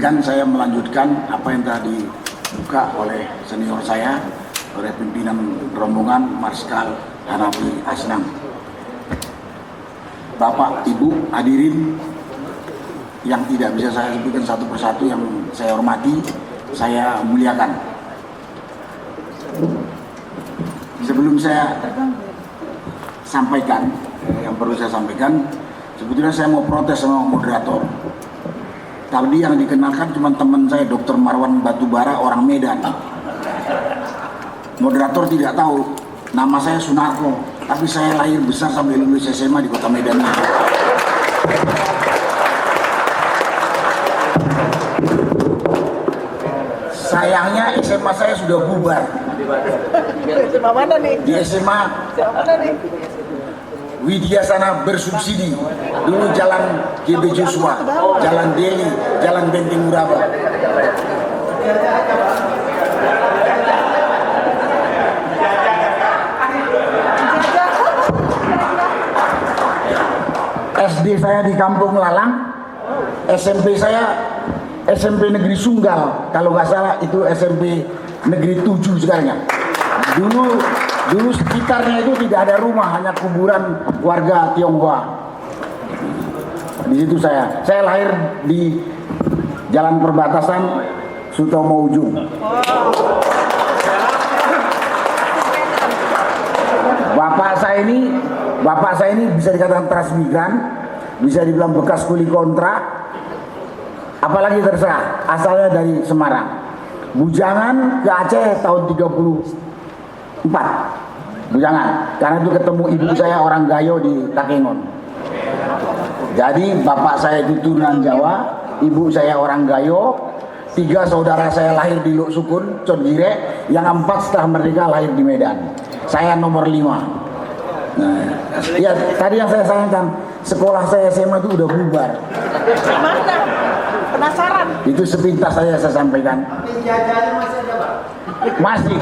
izinkan saya melanjutkan apa yang tadi dibuka oleh senior saya, oleh pimpinan rombongan Marskal Hanafi Asnam. Bapak, Ibu, hadirin yang tidak bisa saya sebutkan satu persatu yang saya hormati, saya muliakan. Sebelum saya sampaikan yang perlu saya sampaikan, sebetulnya saya mau protes sama moderator. Tadi yang dikenalkan cuma teman saya, Dr. Marwan Batubara, orang Medan. Moderator tidak tahu nama saya Sunarko, tapi saya lahir besar sampai lulus SMA di kota Medan. Sayangnya SMA saya sudah bubar. SMA mana nih? Di SMA mana nih? Widya Sana bersubsidi. Dulu jalan GB Joshua, jalan Deli, jalan Benteng Uraba. SD saya di Kampung Lalang, SMP saya SMP Negeri Sunggal, kalau nggak salah itu SMP Negeri 7 sekarang ya. Dulu sekitarnya itu tidak ada rumah, hanya kuburan warga Tionghoa. Di situ saya lahir di jalan perbatasan Sutomo Ujung. Bapak saya ini bisa dikatakan transmigran, bisa dibilang bekas kuli kontrak, apalagi terserah, asalnya dari Semarang. Bujangan ke Aceh tahun 34. Bujangan, karena itu ketemu ibu saya orang Gayo di Takengon. Jadi bapak saya itu turunan Jawa, ibu saya orang Gayo, 3 saudara saya lahir di Lok Sukun, Condire, yang 4 setelah merdeka lahir di Medan. Saya nomor 5. Nah, ya tadi yang saya sayangkan, sekolah saya SMA itu udah bubar. Mana? Penasaran. Itu sepintas saya sampaikan. Penjajahannya masih ada, Pak? Masih.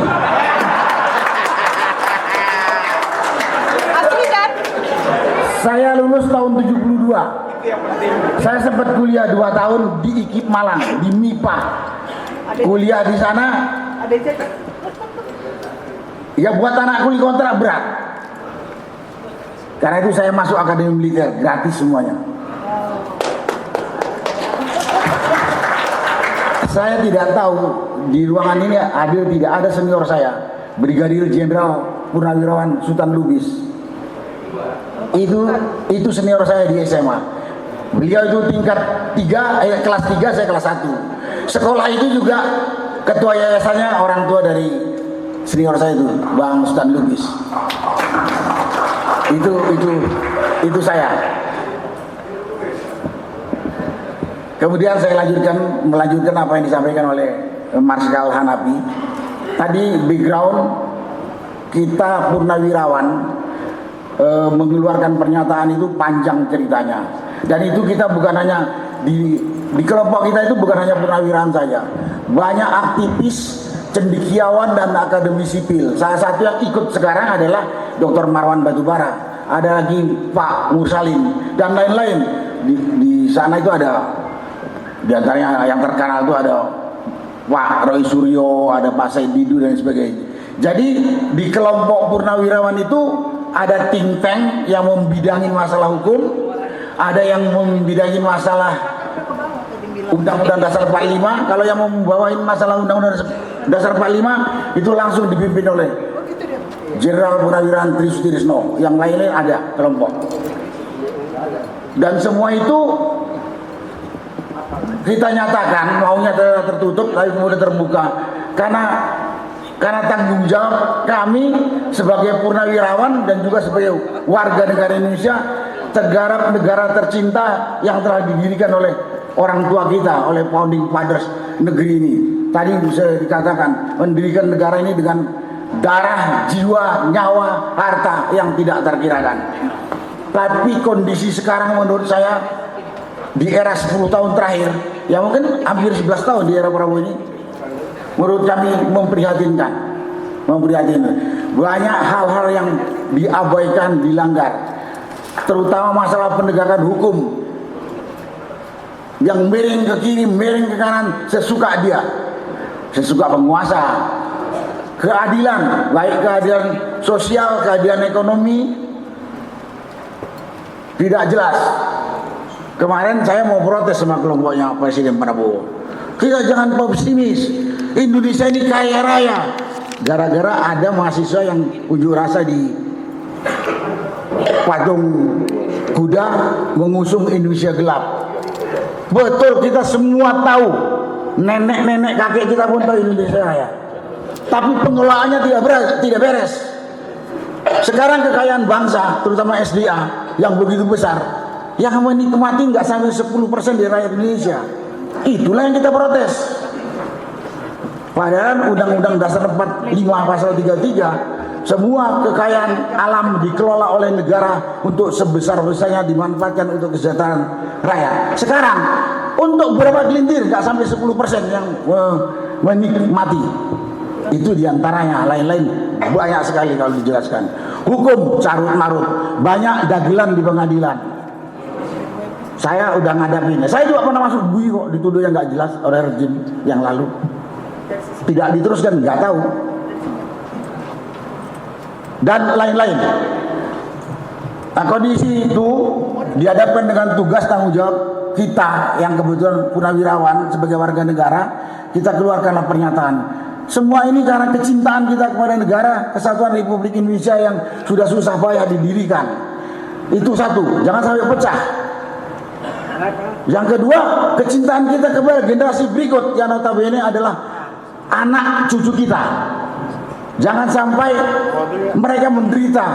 Asli kan? Saya lulus tahun 72. Saya sempat kuliah 2 tahun di IKIP Malang, di MIPA. Kuliah di sana. ADC. Ya buat anak kuli kontrak berat. Karena itu saya masuk akademi militer, gratis semuanya. Saya tidak tahu di ruangan ini hadir tidak ada senior saya, Brigadir Jenderal Purnawirawan Sultan Lubis. Itu senior saya di SMA. Beliau itu tingkat 3, kelas 3, saya kelas 1. Sekolah itu juga ketua yayasannya orang tua dari senior saya itu, Bang Sultan Lubis. Itu saya. Kemudian saya melanjutkan apa yang disampaikan oleh Marskal Hanafi. Tadi background kita purnawirawan mengeluarkan pernyataan itu panjang ceritanya. Dan itu kita bukan hanya di kelompok kita itu bukan hanya purnawirawan saja. Banyak aktivis, cendekiawan dan akademi sipil. Salah satu yang ikut sekarang adalah Dr. Marwan Batubara, ada lagi Pak Mursalin dan lain-lain. Di sana itu ada, di antaranya yang terkenal itu ada Pak Roy Suryo, ada Pak Said Didu dan sebagainya. Jadi di kelompok purnawirawan itu ada think tank yang membidangi masalah hukum, ada yang membidangi masalah Undang-Undang Dasar 45. Kalau yang membawain masalah Undang-Undang Dasar 45 itu langsung dipimpin oleh Jenderal Purnawirawan Tri Sutrisno. Yang lainnya ada kelompok. Dan semua itu kita nyatakan maunya tertutup tapi kemudian terbuka karena tanggung jawab kami sebagai purnawirawan dan juga sebagai warga negara Indonesia, negara tercinta yang telah didirikan oleh orang tua kita, oleh founding fathers negeri ini. Tadi bisa dikatakan mendirikan negara ini dengan darah, jiwa, nyawa, harta yang tidak terkirakan. Tapi kondisi sekarang menurut saya di era 10 tahun terakhir, ya mungkin hampir 11 tahun di era Prabowo ini, menurut kami memprihatinkan. Banyak hal-hal yang diabaikan, dilanggar, terutama masalah penegakan hukum yang miring ke kiri, miring ke kanan, sesuka dia, sesuka penguasa. Keadilan, baik keadilan sosial, keadilan ekonomi, tidak jelas. Kemarin saya mau protes sama kelompoknya Presiden Prabowo. Kita jangan pesimis. Indonesia ini kaya raya. Gara-gara ada mahasiswa yang unjuk rasa di patung kuda mengusung Indonesia gelap. Betul, kita semua tahu, nenek-nenek kakek kita pun tahu Indonesia raya. Tapi pengelolaannya tidak beres. Sekarang kekayaan bangsa, terutama SDA yang begitu besar, yang menikmati nggak sampai 10% dari rakyat Indonesia. Itulah yang kita protes. Padahal Undang-Undang Dasar 45 Pasal 33, semua kekayaan alam dikelola oleh negara untuk sebesar-besarnya dimanfaatkan untuk kesejahteraan rakyat. Sekarang untuk beberapa gelintir nggak sampai 10% yang menikmati. Itu diantaranya, lain-lain banyak sekali kalau dijelaskan. Hukum carut marut, banyak dagelan di pengadilan. Saya udah ngadapin. Saya juga pernah masuk bui kok, dituduh yang nggak jelas oleh rejim yang lalu. Tidak diteruskan, nggak tahu. Dan lain-lain. Nah, kondisi itu dihadapkan dengan tugas tanggung jawab kita yang kebetulan purnawirawan sebagai warga negara, kita keluarkanlah pernyataan. Semua ini karena kecintaan kita kepada negara Kesatuan Republik Indonesia yang sudah susah payah didirikan. Itu satu, jangan sampai pecah. Yang kedua, kecintaan kita kepada generasi berikut yang notabene adalah anak cucu kita. Jangan sampai mereka menderita.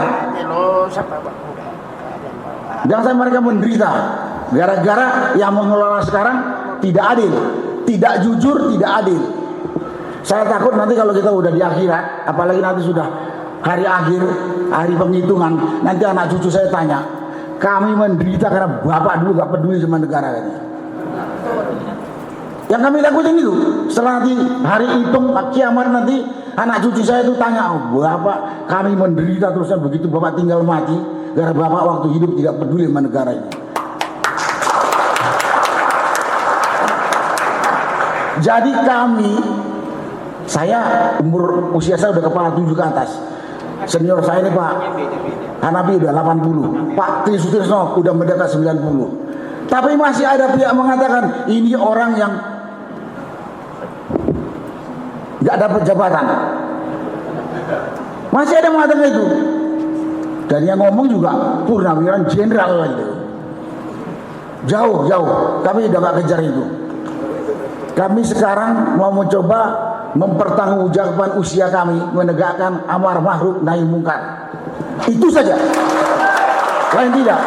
Jangan sampai mereka menderita gara-gara yang mengelola sekarang tidak adil, tidak jujur, tidak adil. Saya takut nanti kalau kita udah di akhirat, apalagi nanti sudah hari akhir, hari penghitungan, nanti anak cucu saya tanya, kami menderita karena bapak dulu gak peduli sama negara ini. Yang kami takutin itu, setelah nanti hari hitung kiamat nanti anak cucu saya itu tanya, oh, bapak kami menderita terusnya begitu bapak tinggal mati karena bapak waktu hidup tidak peduli sama negara ini. Jadi kami, saya usia saya udah kepala 7 ke atas. Senior saya ini Pak Hanafi udah 80, Pak Tri Sutrisno udah mendekat 90. Tapi masih ada pihak mengatakan ini orang yang nggak dapat jabatan. Masih ada yang mengatakan itu. Dan yang ngomong juga purnawirawan jenderal lagi. Jauh. Kami udah nggak kejar itu. Kami sekarang mau mencoba mempertanggungjawabkan usia kami menegakkan amar ma'ruf nahi mungkar. Itu saja. Lain tidak.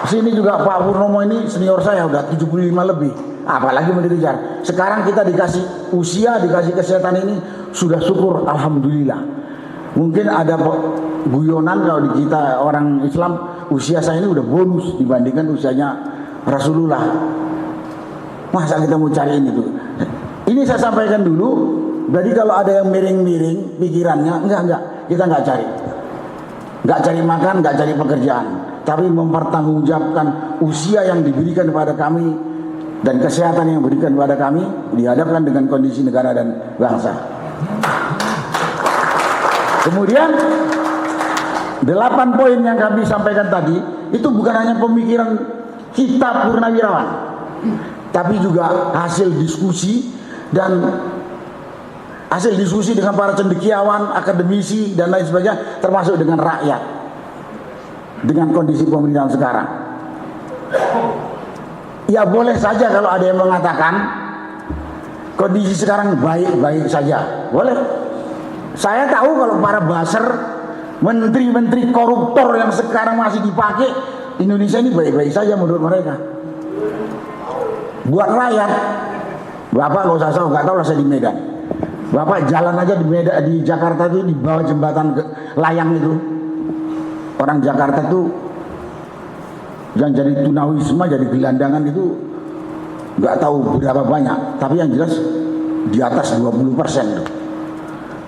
Sini juga Pak Purnomo ini senior saya udah 75 lebih. Apalagi mau dikejar. Sekarang kita dikasih usia, dikasih kesehatan ini sudah syukur alhamdulillah. Mungkin ada guyonan kalau di kita orang Islam usia saya ini udah bonus dibandingkan usianya Rasulullah. Masa kita mau cari ini tuh? Ini saya sampaikan dulu. Jadi kalau ada yang miring-miring pikirannya, enggak, kita enggak cari. Enggak cari makan, enggak cari pekerjaan, tapi mempertanggungjawabkan usia yang diberikan kepada kami dan kesehatan yang diberikan kepada kami dihadapkan dengan kondisi negara dan bangsa. Kemudian 8 poin yang kami sampaikan tadi itu bukan hanya pemikiran kita purnawirawan, tapi juga hasil diskusi dan hasil diskusi dengan para cendekiawan, akademisi dan lain sebagainya, termasuk dengan rakyat dengan kondisi pemerintahan sekarang. Ya boleh saja kalau ada yang mengatakan kondisi sekarang baik-baik saja, boleh. Saya tahu kalau para buzzer, menteri-menteri koruptor yang sekarang masih dipakai, Indonesia ini baik-baik saja menurut mereka. Buat rakyat, Bapak gak usah tahu, gak tahu lah saya di Medan. Bapak jalan aja di Medan, di Jakarta itu di bawah jembatan layang itu, orang Jakarta itu yang jadi tunawisma, jadi gelandangan itu gak tahu berapa banyak, tapi yang jelas di atas 20%.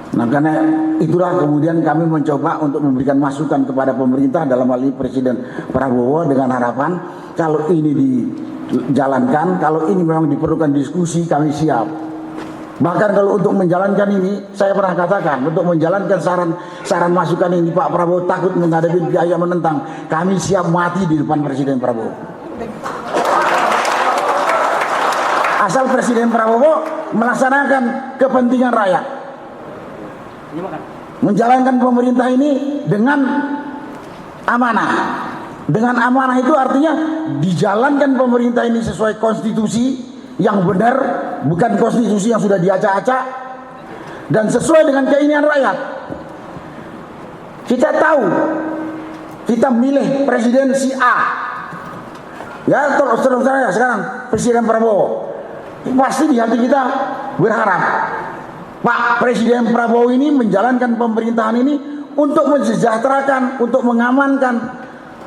Nah karena itulah kemudian kami mencoba untuk memberikan masukan kepada pemerintah dalam hal ini Presiden Prabowo dengan harapan kalau ini jalankan. Kalau ini memang diperlukan diskusi, kami siap. Bahkan kalau untuk menjalankan ini, saya pernah katakan, untuk menjalankan saran masukan ini, Pak Prabowo takut menghadapi pihak yang menentang, kami siap mati di depan Presiden Prabowo. Asal Presiden Prabowo melaksanakan kepentingan rakyat, menjalankan pemerintah ini dengan amanah. Dengan amanah itu artinya dijalankan pemerintah ini sesuai konstitusi yang benar, bukan konstitusi yang sudah diacak-acak, dan sesuai dengan keinginan rakyat. Kita tahu, kita milih presiden si A, ya terus saya sekarang Presiden Prabowo, pasti di hati kita berharap Pak Presiden Prabowo ini menjalankan pemerintahan ini untuk mensejahterakan, untuk mengamankan,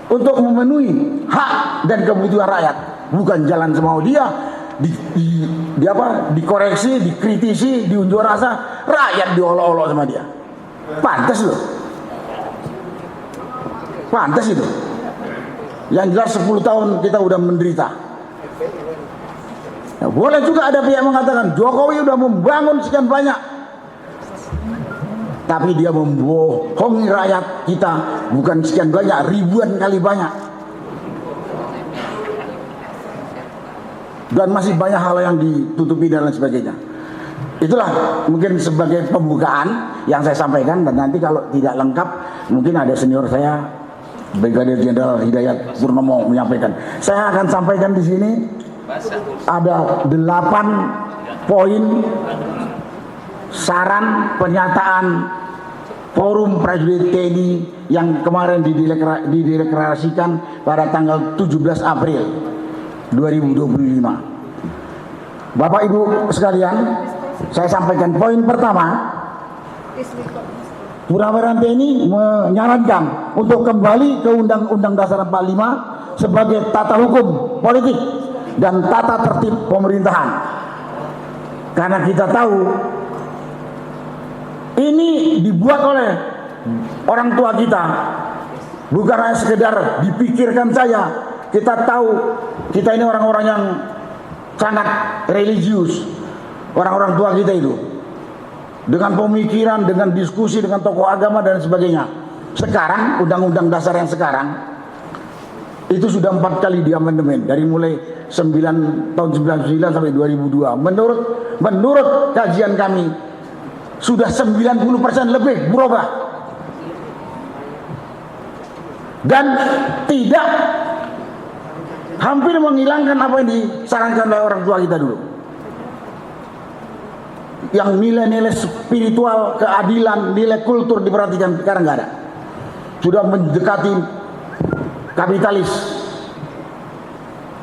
untuk memenuhi hak dan kebutuhan rakyat, bukan jalan semau dia. Dikoreksi, dikritisi, diunjuk rasa, rakyat diolok-olok sama dia. Pantas loh. Pantas itu. Yang jelas 10 tahun kita udah menderita. Nah, boleh juga ada pihak mengatakan Jokowi udah membangun sekian banyak, tapi dia membohongi rakyat kita, bukan sekian banyak, ribuan kali banyak. Dan masih banyak hal yang ditutupi dan lain sebagainya. Itulah mungkin sebagai pembukaan yang saya sampaikan, dan nanti kalau tidak lengkap mungkin ada senior saya Brigadir Jenderal Hidayat Purnomo menyampaikan. Saya akan sampaikan di sini ada 8 poin saran pernyataan Forum Prajurit TNI yang kemarin dideklarasikan pada tanggal 17 April 2025. Bapak Ibu sekalian, saya sampaikan poin pertama. Purnawirawan TNI menyarankan untuk kembali ke Undang-Undang Dasar 45 sebagai tata hukum politik dan tata tertib pemerintahan. Karena kita tahu ini dibuat oleh orang tua kita, bukan hanya sekedar dipikirkan saja. Kita tahu kita ini orang-orang yang sangat religius, orang-orang tua kita itu, dengan pemikiran, dengan diskusi dengan tokoh agama dan sebagainya. Sekarang Undang-Undang Dasar yang sekarang itu sudah 4 kali diamandemen, dari mulai tahun 99 sampai 2002. Menurut kajian kami sudah 90% lebih berubah, dan tidak hampir menghilangkan apa yang disarankan oleh orang tua kita dulu. Yang nilai-nilai spiritual, keadilan, nilai kultur diperhatikan, sekarang nggak ada. Sudah mendekati kapitalis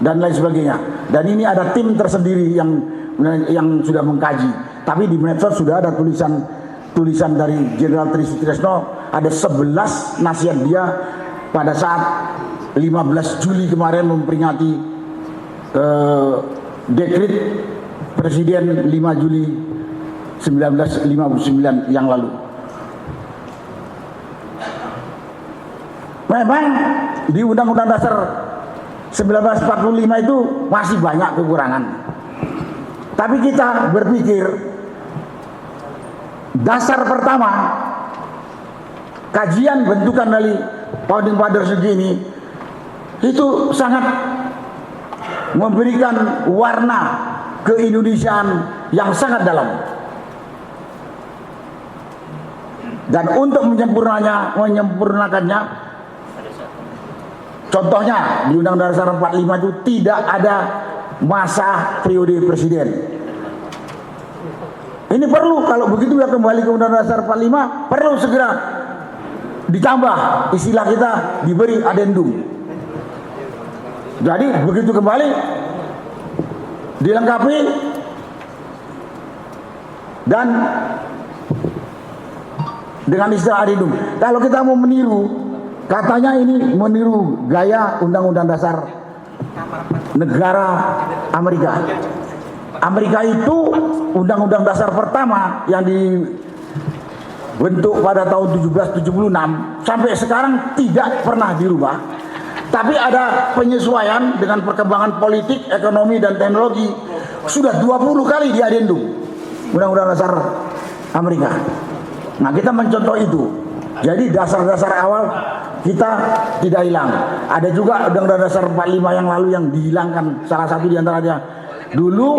dan lain sebagainya. Dan ini ada tim tersendiri yang sudah mengkaji. Tapi di medsos sudah ada tulisan dari Jenderal Tri Sutrisno, ada 11 nasihat dia pada saat 15 Juli kemarin memperingati dekret Presiden 5 Juli 1959 yang lalu. Memang di Undang-Undang Dasar 1945 itu masih banyak kekurangan. Tapi kita berpikir dasar pertama, kajian bentukan dari Founding Fathers segini itu sangat memberikan warna keindonesiaan yang sangat dalam. Dan untuk menyempurnakannya, contohnya di Undang-Undang Dasar 45 itu tidak ada masa periode presiden. Ini perlu, kalau begitu ya kembali ke Undang-Undang Dasar 45, perlu segera ditambah, istilah kita diberi adendum. Jadi begitu kembali dilengkapi dan dengan istilah adendum. Kalau kita mau meniru, katanya ini meniru gaya Undang-Undang Dasar negara Amerika. Amerika itu Undang-Undang Dasar pertama yang dibentuk pada tahun 1776 sampai sekarang tidak pernah dirubah. Tapi ada penyesuaian dengan perkembangan politik, ekonomi, dan teknologi. Sudah 20 kali di adendum Undang-Undang Dasar Amerika. Nah, kita mencontoh itu. Jadi dasar-dasar awal kita tidak hilang. Ada juga Undang-Undang Dasar 45 yang lalu yang dihilangkan. Salah satu diantaranya dulu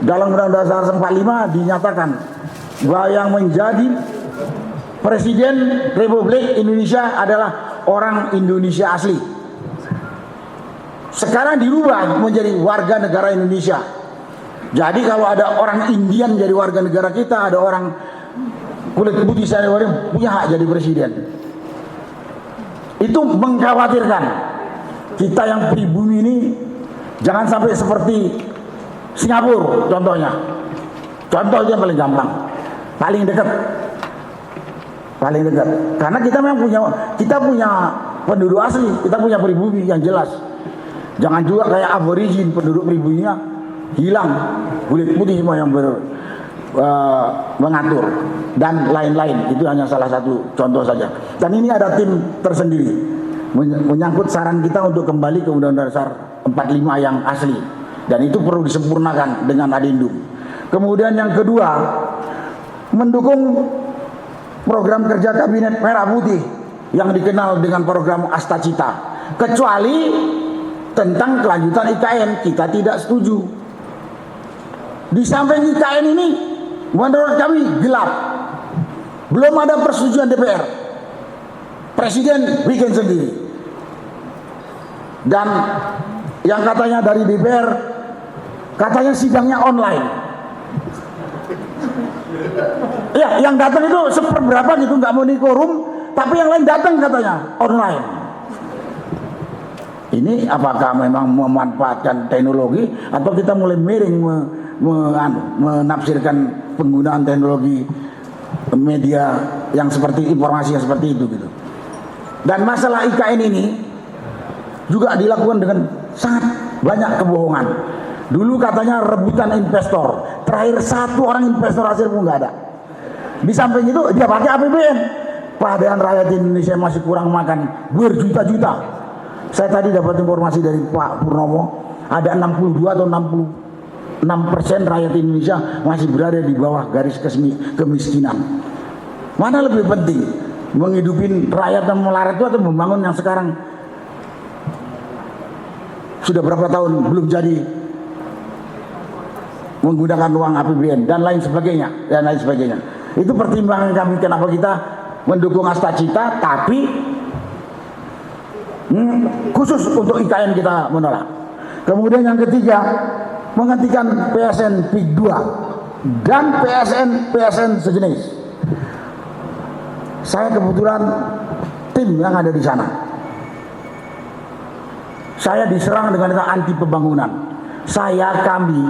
dalam Undang-Undang Dasar 45 dinyatakan bahwa yang menjadi Presiden Republik Indonesia adalah orang Indonesia asli. Sekarang dirubah menjadi warga negara Indonesia. Jadi kalau ada orang Indian jadi warga negara kita, ada orang kulit putih saya punya hak jadi presiden. Itu mengkhawatirkan kita yang pribumi ini jangan sampai seperti Singapura contohnya. Contohnya paling gampang, paling dekat. Karena kita memang punya penduduk asli, kita punya pribumi yang jelas. Jangan juga kayak aborigin, penduduk pribuminya hilang, kulit putih semua yang mengatur dan lain-lain. Itu hanya salah satu contoh saja. Dan ini ada tim tersendiri menyangkut saran kita untuk kembali ke Undang-Undang Dasar 45 yang asli, dan itu perlu disempurnakan dengan adendum. Kemudian yang kedua, mendukung program kerja Kabinet Merah Putih yang dikenal dengan program Astacita, kecuali tentang kelanjutan IKN kita tidak setuju. Di samping IKN ini menurut kami gelap, belum ada persetujuan DPR, Presiden bikin sendiri, dan yang katanya dari DPR katanya sidangnya online. Ya, yang datang itu seperberapa gitu, nggak mau di quorum, tapi yang lain datang katanya online. Ini apakah memang memanfaatkan teknologi atau kita mulai miring menafsirkan penggunaan teknologi media yang seperti informasi yang seperti itu gitu. Dan masalah IKN ini juga dilakukan dengan sangat banyak kebohongan. Dulu katanya rebutan investor, terakhir satu orang investor hasil pun nggak ada. Di samping itu dia pakai APBN, padahal rakyat Indonesia masih kurang makan berjuta-juta. Saya tadi dapat informasi dari Pak Purnomo, ada 62 atau 66% rakyat Indonesia masih berada di bawah garis kemiskinan. Mana lebih penting, menghidupin rakyat yang melarat itu atau membangun yang sekarang sudah berapa tahun belum jadi, menggunakan uang APBN dan lain sebagainya. Itu pertimbangan kami kenapa kita mendukung Astacita, tapi khusus untuk IKN kita menolak. Kemudian yang ketiga, menghentikan PSN PIK 2 dan PSN sejenis. Saya kebetulan tim yang ada di sana. Saya diserang dengan anti pembangunan. Kami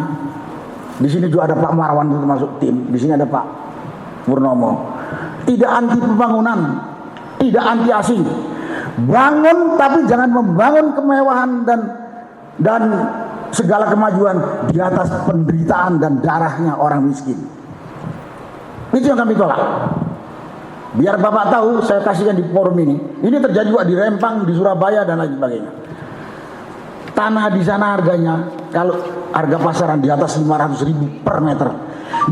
di sini juga ada Pak Marwan termasuk tim. Di sini ada Pak Purnomo. Tidak anti pembangunan, tidak anti asing. Bangun tapi jangan membangun kemewahan dan segala kemajuan di atas penderitaan dan darahnya orang miskin. Itu yang kami tolak. Biar Bapak tahu, saya kasihkan di forum ini. Ini terjadi juga di Rempang, di Surabaya dan lain sebagainya. Tanah di sana harganya, kalau harga pasaran di atas 500.000 per meter,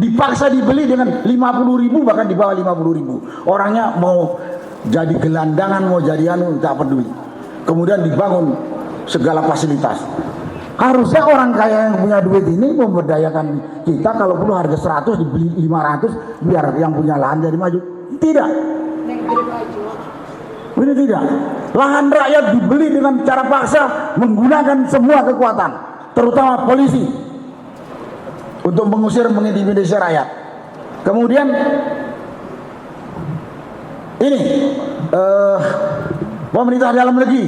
dipaksa dibeli dengan 50.000, bahkan di bawah 50.000. Orangnya mau jadi gelandangan, mau jadi tak peduli. Kemudian dibangun segala fasilitas. Harusnya orang kaya yang punya duit ini memberdayakan kita. Kalau perlu harga 100 dibeli 500, biar yang punya lahan jadi maju. Tidak. Ini tidak. Lahan rakyat dibeli dengan cara paksa, menggunakan semua kekuatan, terutama polisi, untuk mengusir, mengintimidasi rakyat. Kemudian ini pemerintah dalam negeri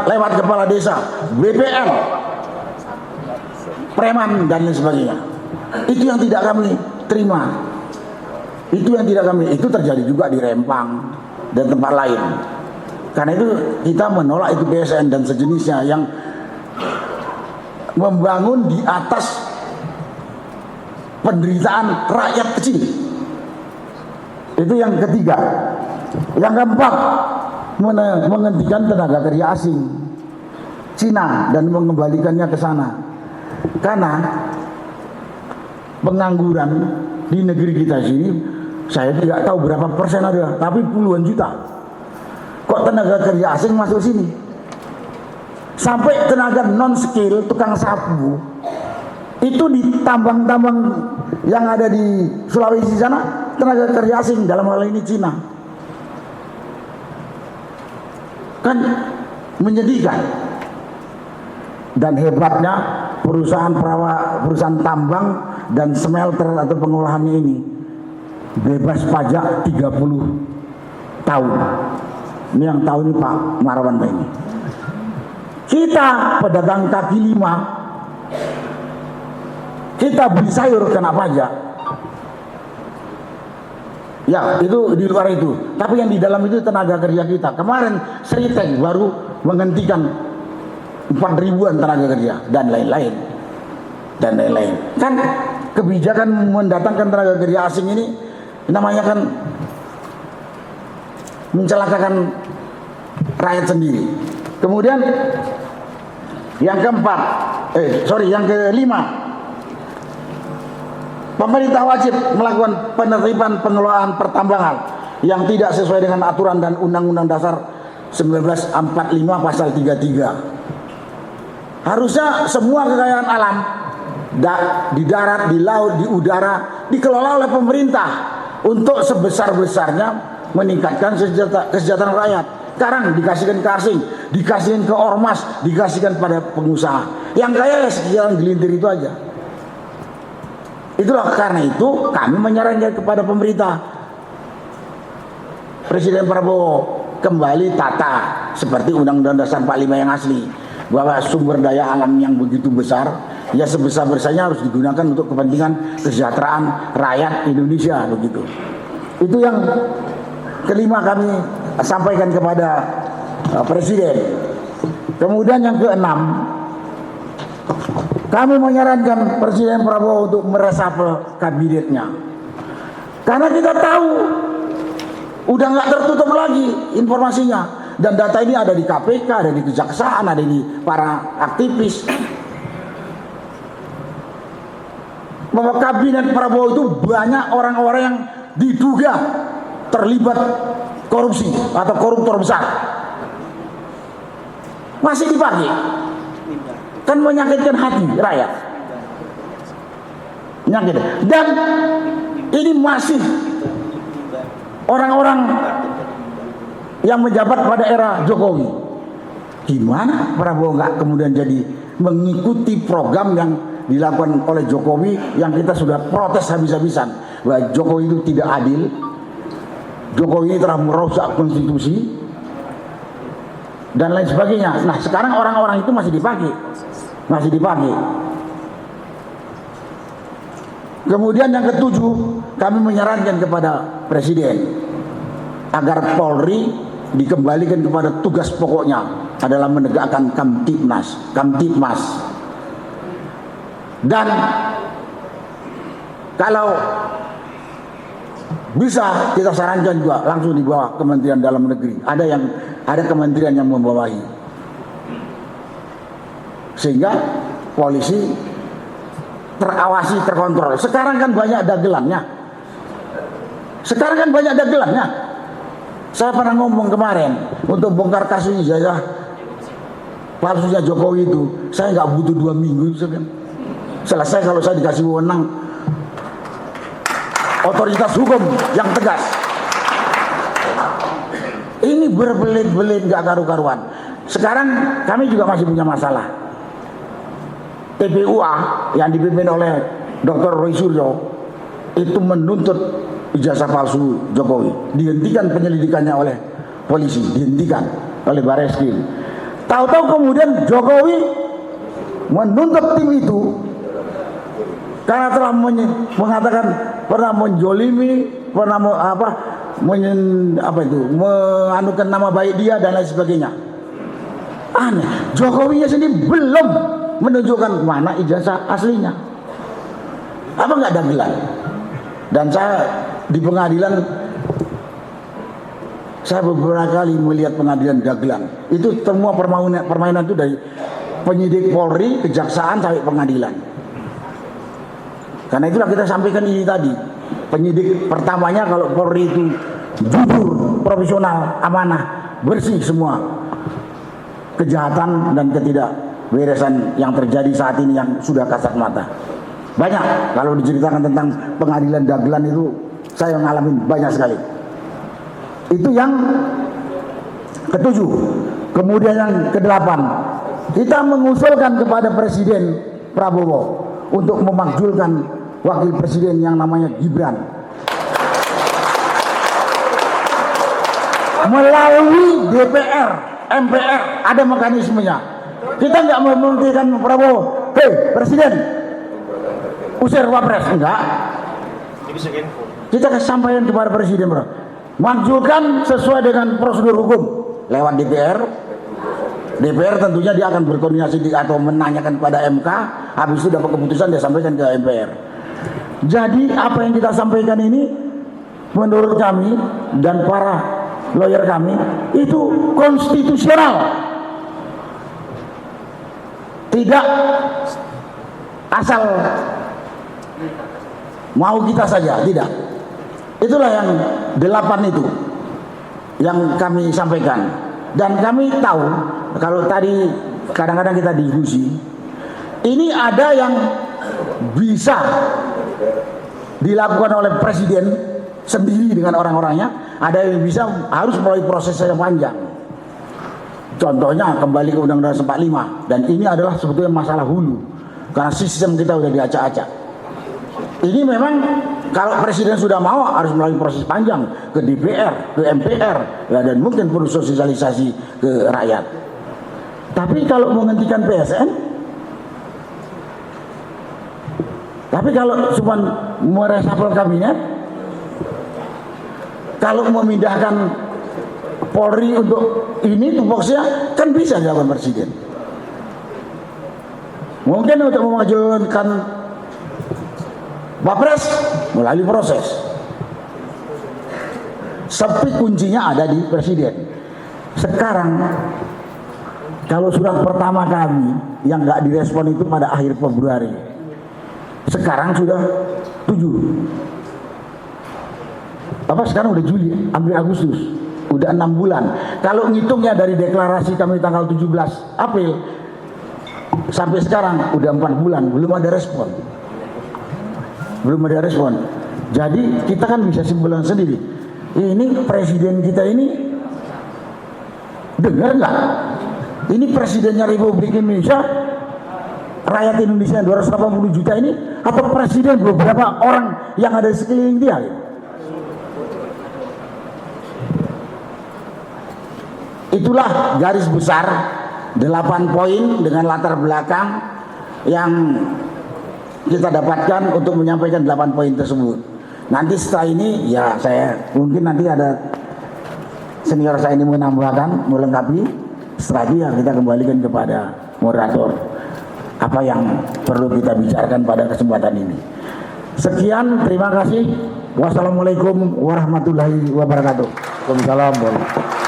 lewat kepala desa, BPL, preman dan lain sebagainya. Itu yang tidak kami terima. Itu terjadi juga di Rempang dan tempat lain. Karena itu kita menolak itu PSN dan sejenisnya yang membangun di atas penderitaan rakyat kecil. Itu yang ketiga. Yang keempat, menghentikan tenaga kerja asing Cina dan mengembalikannya ke sana. Karena pengangguran di negeri kita sini, saya tidak tahu berapa persen ada, tapi puluhan juta. Kok tenaga kerja asing masuk sini? Sampai tenaga non skill, tukang sapu, itu di tambang-tambang yang ada di Sulawesi sana, tenaga kerja asing, dalam hal ini Cina. Kan menyedihkan. Dan hebatnya perusahaan tambang dan smelter atau pengolahannya ini bebas pajak 30 tahun. Ini yang tahu ini Pak Marwanda ini. Kita pedagang kaki lima, kita beli sayur kena pajak. Ya, itu di luar itu. Tapi yang di dalam itu tenaga kerja kita. Kemarin Sritek baru menghentikan 4.000-an tenaga kerja dan lain-lain. Kan kebijakan mendatangkan tenaga kerja asing ini namanya kan mencelakakan rakyat sendiri. Kemudian yang kelima, pemerintah wajib melakukan penertiban pengelolaan pertambangan yang tidak sesuai dengan aturan dan Undang-Undang Dasar 1945 pasal 33. Harusnya semua kekayaan alam di darat, di laut, di udara dikelola oleh pemerintah untuk sebesar-besarnya meningkatkan kesejahteraan rakyat. Sekarang dikasihkan ke asing, dikasihkan ke ormas, dikasihkan pada pengusaha. Yang kaya ya sekian gelintir itu aja. Itulah karena itu kami menyarankan kepada pemerintah, Presiden Prabowo kembali tata seperti Undang-Undang Dasar 45 yang asli, bahwa sumber daya alam yang begitu besar, ya sebesar-besarnya harus digunakan untuk kepentingan kesejahteraan rakyat Indonesia, begitu. Itu yang kelima kami sampaikan kepada Presiden. Kemudian yang keenam, kami menyarankan Presiden Prabowo untuk meresapel kabinetnya. Karena kita tahu udah nggak tertutup lagi informasinya. Dan data ini ada di KPK, ada di Kejaksaan, ada di para aktivis. Bahwa kabinet Prabowo itu banyak orang-orang yang diduga terlibat korupsi atau koruptor besar. Masih dipakai. Kan menyakitkan hati rakyat. Menyakitkan. Dan ini masih orang-orang yang menjabat pada era Jokowi. Gimana Prabowo nggak kemudian jadi mengikuti program yang dilakukan oleh Jokowi yang kita sudah protes habis-habisan bahwa Jokowi itu tidak adil, Jokowi ini telah merusak konstitusi dan lain sebagainya. Nah sekarang orang-orang itu masih dipakai. Kemudian yang ketujuh, kami menyarankan kepada Presiden agar Polri dikembalikan kepada tugas pokoknya adalah menegakkan Kamtibmas. Dan kalau bisa kita sarankan juga langsung di bawah Kementerian Dalam Negeri. Ada kementerian yang membawahi, sehingga polisi terawasi, terkontrol. Sekarang kan banyak dagelannya. Saya pernah ngomong kemarin untuk bongkar kasus ijazah palsunya Jokowi itu, saya nggak butuh 2 minggu itu selesai kalau saya dikasih wewenang otoritas hukum yang tegas. Ini berbelit-belit nggak karu-karuan. Sekarang kami juga masih punya masalah. TPUA yang dipimpin oleh Dr. Roy Suryo itu menuntut ijazah palsu Jokowi, dihentikan penyelidikannya oleh polisi, dihentikan oleh Barreskrim. Tahu-tahu kemudian Jokowi menuntut tim itu karena telah mengatakan pernah menjolimi, pernah menganukan nama baik dia dan lain sebagainya. Aneh, Jokowinya sendiri belum menunjukkan mana ijazah aslinya. Apa nggak dagelan? Dan saya di pengadilan Saya beberapa kali melihat pengadilan dagelan. Itu semua permainan itu dari penyidik Polri, kejaksaan sampai pengadilan. Karena itulah kita sampaikan ini tadi. Penyidik pertamanya kalau Polri itu jujur, profesional, amanah, bersih semua kejahatan dan ketidakberesan yang terjadi saat ini yang sudah kasat mata. Banyak kalau diceritakan tentang pengadilan dagelan itu saya ngalamin banyak sekali. Itu yang ketujuh. Kemudian yang kedelapan, kita mengusulkan kepada Presiden Prabowo untuk memakzulkan wakil presiden yang namanya Gibran melalui DPR, MPR, ada mekanismenya. Kita nggak memungkinkan Prabowo, hei Presiden, usir Wapres, enggak. Kita sampaikan kepada Presiden, bro, makzulkan sesuai dengan prosedur hukum lewat DPR. DPR tentunya dia akan berkoordinasi atau menanyakan kepada MK, habis itu dapat keputusan dia sampaikan ke MPR. Jadi apa yang kita sampaikan ini menurut kami dan para lawyer kami itu konstitusional, tidak asal mau kita saja, tidak. Itulah yang 8 itu yang kami sampaikan. Dan kami tahu kalau tadi kadang-kadang kita diskusi, ini ada yang bisa dilakukan oleh presiden sendiri dengan orang-orangnya, ada yang bisa harus melalui proses yang panjang. Contohnya kembali ke Undang-Undang 45, dan ini adalah sebetulnya masalah hulu karena sistem kita udah diacak-acak. Ini memang kalau presiden sudah mau harus melalui proses panjang ke DPR, ke MPR, ya, dan mungkin perlu sosialisasi ke rakyat. Tapi kalau menghentikan PSN, tapi kalau cuma meresapel kabinet, kalau memindahkan Polri untuk ini tupoksinya kan bisa dilakukan presiden. Mungkin untuk memajukan Wapres melalui proses. Tapi kuncinya ada di presiden. Sekarang kalau surat pertama kami yang nggak direspon itu pada akhir Februari, sekarang sudah 7. Apa sekarang udah Juli, hampir Agustus, udah 6 bulan. Kalau ngitungnya dari deklarasi kami tanggal 17 April sampai sekarang udah 4 bulan, belum ada respon. Jadi kita kan bisa simpulkan sendiri, ini presiden kita ini dengar nggak? Ini presidennya Republik Indonesia, rakyat Indonesia 280 juta ini, atau presiden beberapa orang yang ada di sekeliling dia? Itulah garis besar 8 poin dengan latar belakang yang kita dapatkan untuk menyampaikan 8 poin tersebut. Nanti setelah ini ya saya mungkin nanti ada senior saya ini menambahkan, melengkapi. Setelah itu ya kita kembalikan kepada moderator apa yang perlu kita bicarakan pada kesempatan ini. Sekian, terima kasih. Wassalamualaikum warahmatullahi wabarakatuh. Waalaikumsalam.